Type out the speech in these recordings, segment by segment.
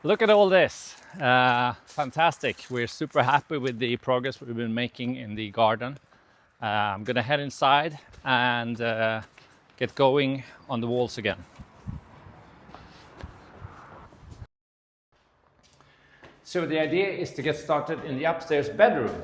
Look at all this. Fantastic. We're super happy with the progress we've been making in the garden. I'm gonna head inside and get going on the walls again. So the idea is to get started in the upstairs bedroom.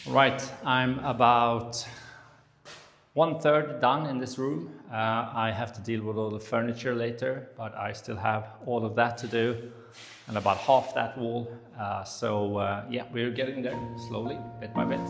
Right, I'm about 1/3 done in this room. I have to deal with all the furniture later, but I still have all of that to do and about half that wall. Yeah, we're getting there slowly, bit by bit.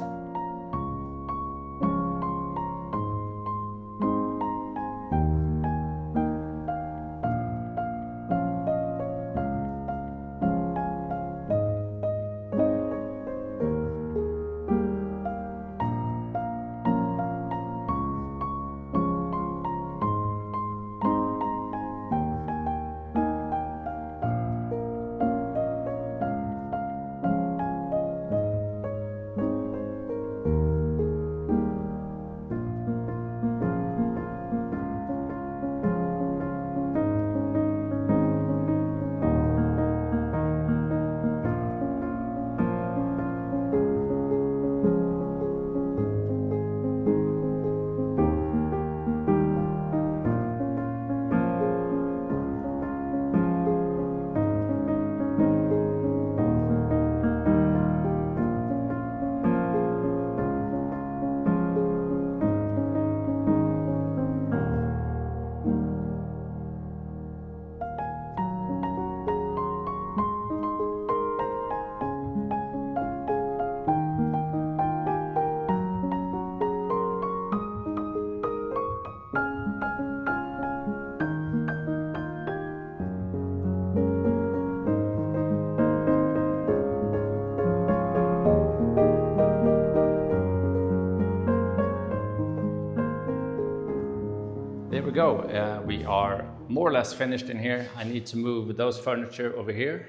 There we go. We are more or less finished in here. I need to move those furniture over here.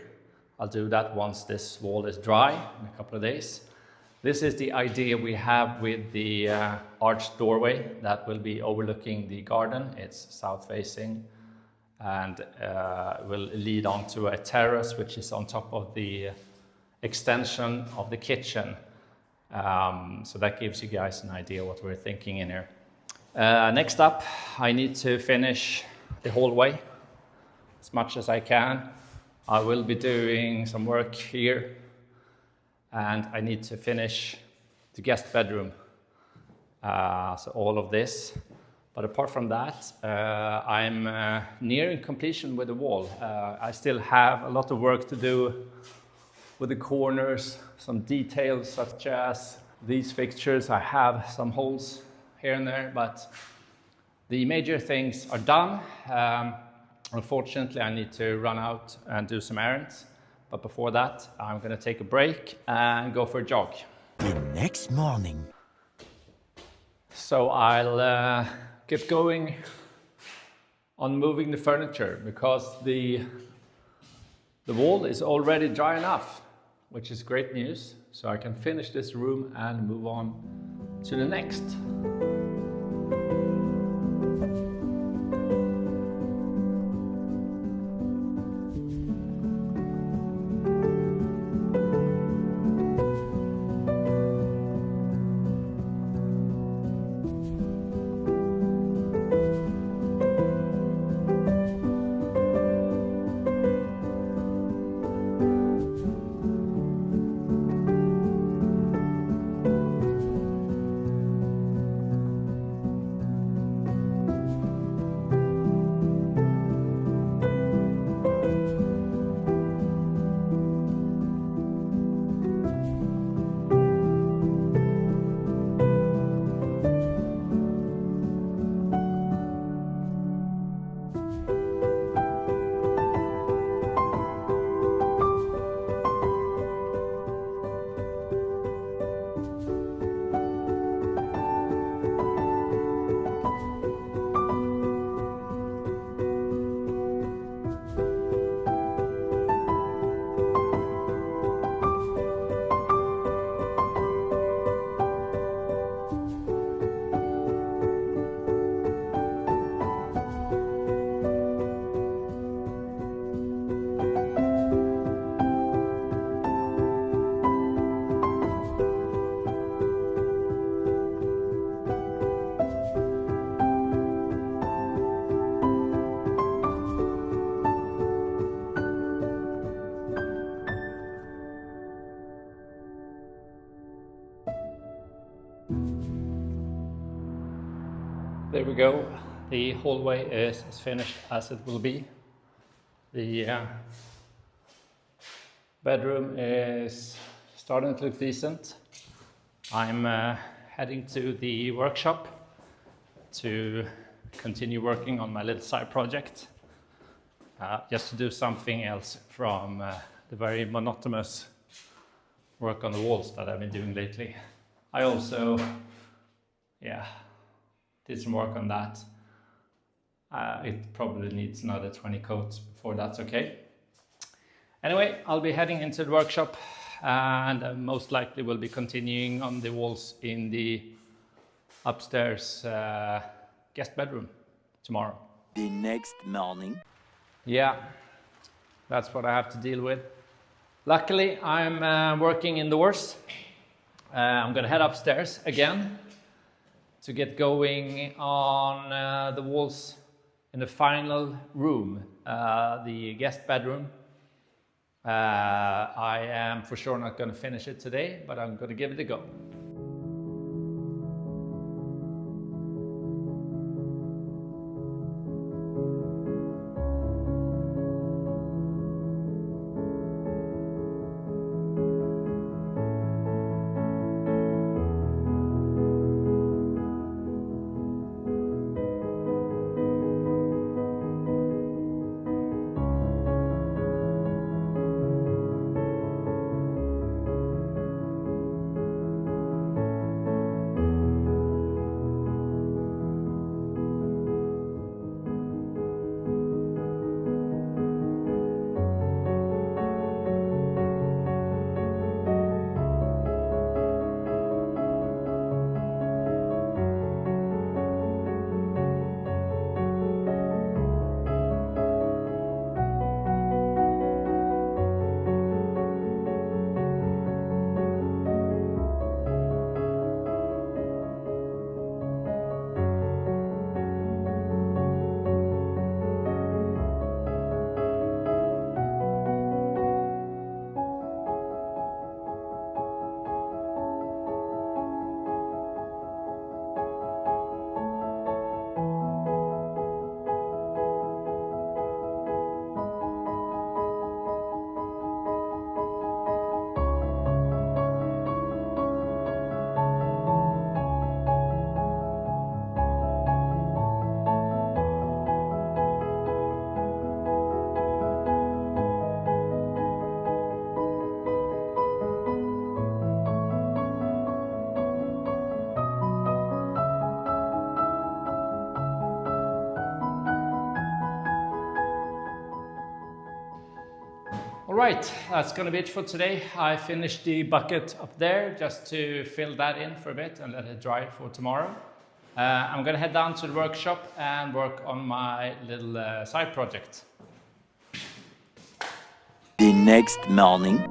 I'll do that once this wall is dry in a couple of days. This is the idea we have with the arched doorway that will be overlooking the garden. It's south facing and will lead onto a terrace which is on top of the extension of the kitchen. So that gives you guys an idea what we're thinking in here. Next up, I need to finish the hallway as much as I can. I will be doing some work here and I need to finish the guest bedroom. So all of this. But apart from that, I'm nearing completion with the wall. I still have a lot of work to do with the corners, some details such as these fixtures. I have some holes here and there, but the major things are done. Unfortunately, I need to run out and do some errands. But before that, I'm going to take a break and go for a jog. The next morning. So I'll get going on moving the furniture because the wall is already dry enough, which is great news. So I can finish this room and move on to the next. there we go. The hallway is as finished as it will be. The bedroom is starting to look decent. I'm heading to the workshop to continue working on my little side project. Just to do something else from the very monotonous work on the walls that I've been doing lately. I also, did some work on that. It probably needs another 20 coats before that's okay. Anyway, I'll be heading into the workshop and most likely will be continuing on the walls in the upstairs guest bedroom tomorrow. The next morning. Yeah, that's what I have to deal with. Luckily, I'm working indoors. I'm gonna head upstairs again to get going on the walls in the final room, the guest bedroom. I am for sure not gonna finish it today, but I'm gonna give it a go. Alright, that's gonna be it for today. I finished the bucket up there just to fill that in for a bit and let it dry for tomorrow. I'm gonna head down to the workshop and work on my little side project. The next morning.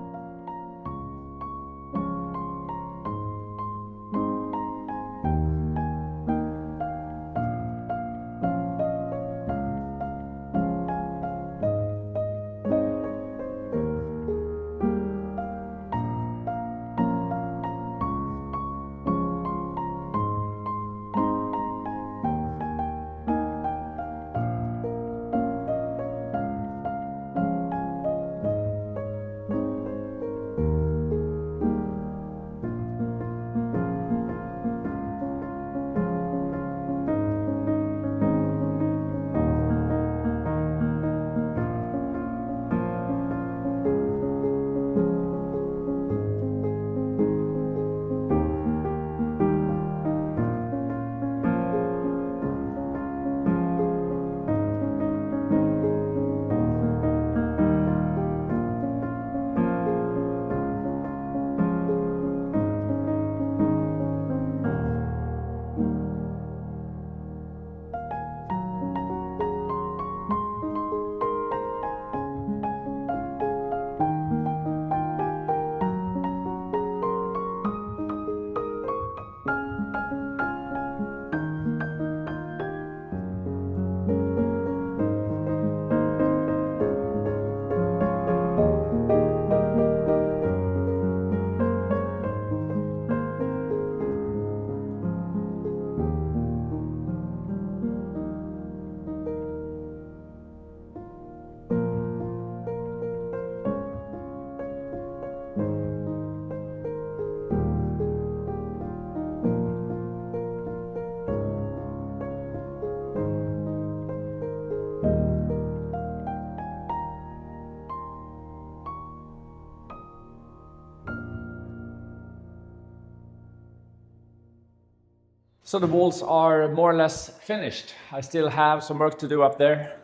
So the walls are more or less finished. I still have some work to do up there.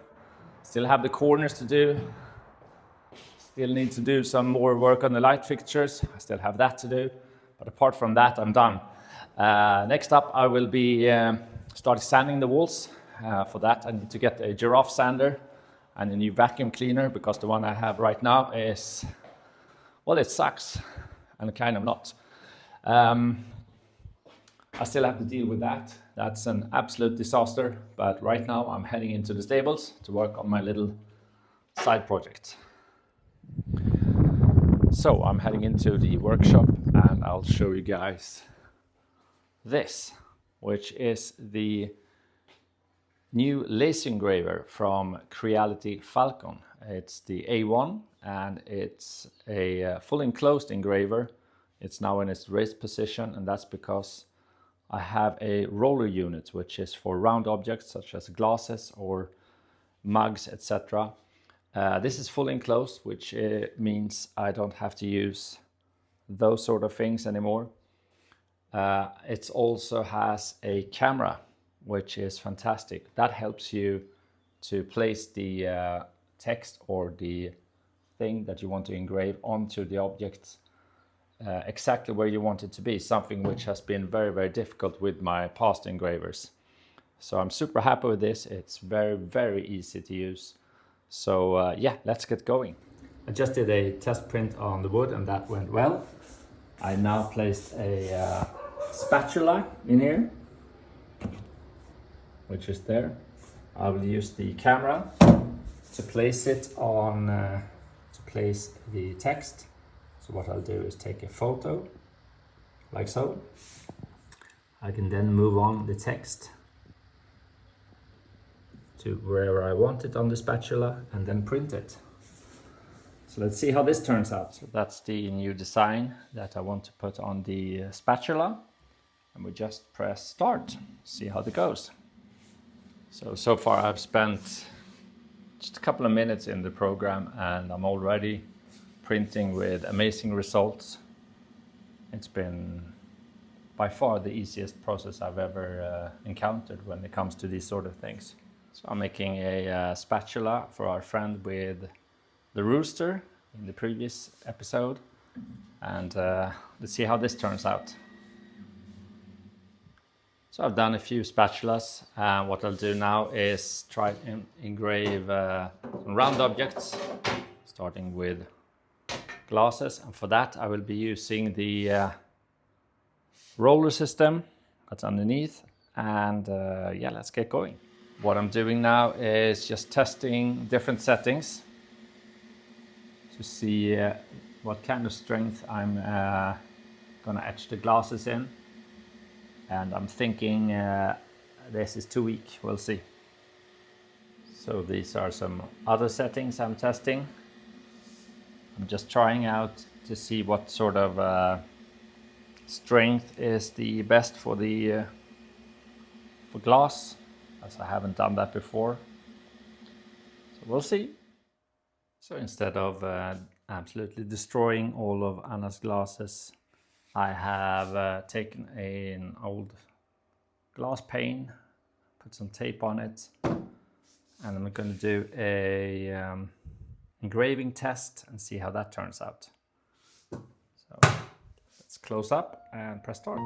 Still have the corners to do. Still need to do some more work on the light fixtures. I still have that to do. But apart from that, I'm done. Next up, I will be start sanding the walls. For that, I need to get a giraffe sander and a new vacuum cleaner, because the one I have right now is, well, it sucks, and kind of not. I still have to deal with that. That's an absolute disaster, but right now I'm heading into the stables to work on my little side project. So I'm heading into the workshop and I'll show you guys this, which is the new laser engraver from Creality Falcon. It's the A1 and it's a full enclosed engraver. It's now in its raised position, and that's because I have a roller unit, which is for round objects such as glasses or mugs, etc. This is fully enclosed, which means I don't have to use those sort of things anymore. It also has a camera, which is fantastic. That helps you to place the text or the thing that you want to engrave onto the object exactly where you want it to be, something which has been very, very difficult with my past engravers. So I'm super happy with this. It's very, very easy to use. So yeah, let's get going. I just did a test print on the wood and that went well. I now placed a spatula in here, which is there. I will use the camera to place it on, to place the text. So what I'll do is take a photo, like so. I can then move on the text to wherever I want it on the spatula and then print it. So let's see how this turns out. So that's the new design that I want to put on the spatula. And we just press start, see how it goes. So far I've spent just a couple of minutes in the program and I'm already printing with amazing results. It's been by far the easiest process I've ever encountered when it comes to these sort of things. So I'm making a spatula for our friend with the rooster in the previous episode, and let's see how this turns out. So I've done a few spatulas, and what I'll do now is try and engrave some round objects, starting with glasses, and for that I will be using the roller system that's underneath, and yeah, let's get going. What I'm doing now is just testing different settings to see what kind of strength I'm gonna etch the glasses in, and I'm thinking this is too weak. We'll see. So these are some other settings I'm testing. I'm just trying out to see what sort of strength is the best for the for glass, as I haven't done that before. So we'll see. So instead of absolutely destroying all of Anna's glasses, I have taken an old glass pane, put some tape on it, and I'm going to do a engraving test and see how that turns out. So let's close up and press start.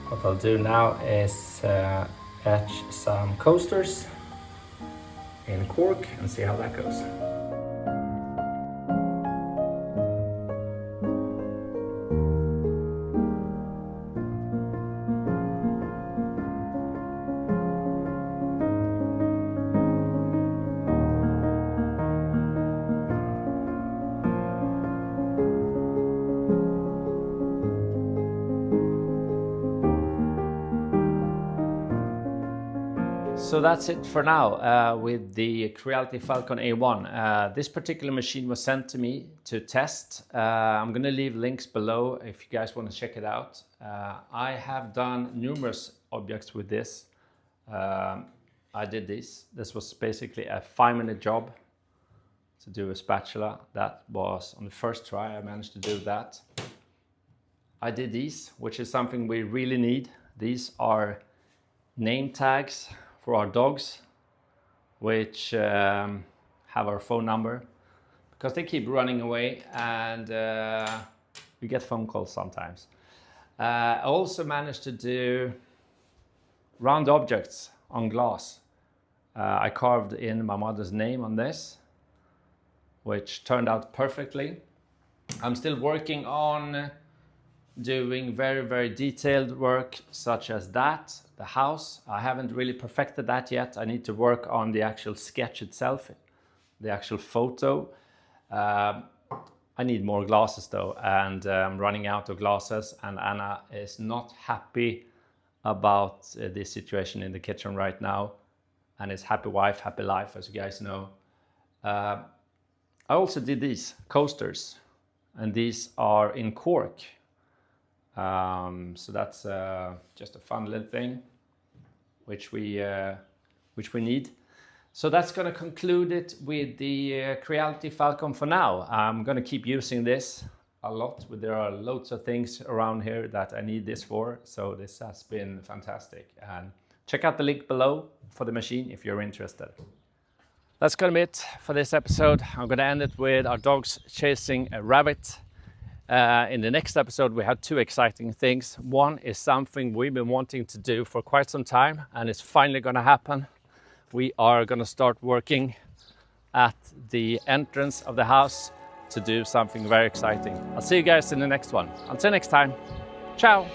What I'll do now is etch some coasters in cork and see how that goes. So that's it for now with the Creality Falcon A1. This particular machine was sent to me to test. I'm going to leave links below if you guys want to check it out. I have done numerous objects with this. I did this. This was basically a 5-minute job to do a spatula. That was on the first try. I managed to do that. I did these, which is something we really need. These are name tags for our dogs, which have our phone number, because they keep running away and we get phone calls sometimes. I also managed to do round objects on glass. I carved in my mother's name on this, which turned out perfectly. I'm still working on doing very, very detailed work such as that, the house. I haven't really perfected that yet. I need to work on the actual sketch itself, the actual photo. I need more glasses though, and I'm running out of glasses, and Anna is not happy about the situation in the kitchen right now, and it's happy wife, happy life, as you guys know. I also did these coasters, and these are in cork. So that's just a fun little thing which we need. So that's going to conclude it with the Creality Falcon for now. I'm going to keep using this a lot. There are loads of things around here that I need this for, so this has been fantastic. And check out the link below for the machine if you're interested. That's going to be it for this episode. I'm going to end it with our dogs chasing a rabbit. In the next episode, we have 2 exciting things. One is something we've been wanting to do for quite some time, and it's finally going to happen. We are going to start working at the entrance of the house to do something very exciting. I'll see you guys in the next one. Until next time, ciao!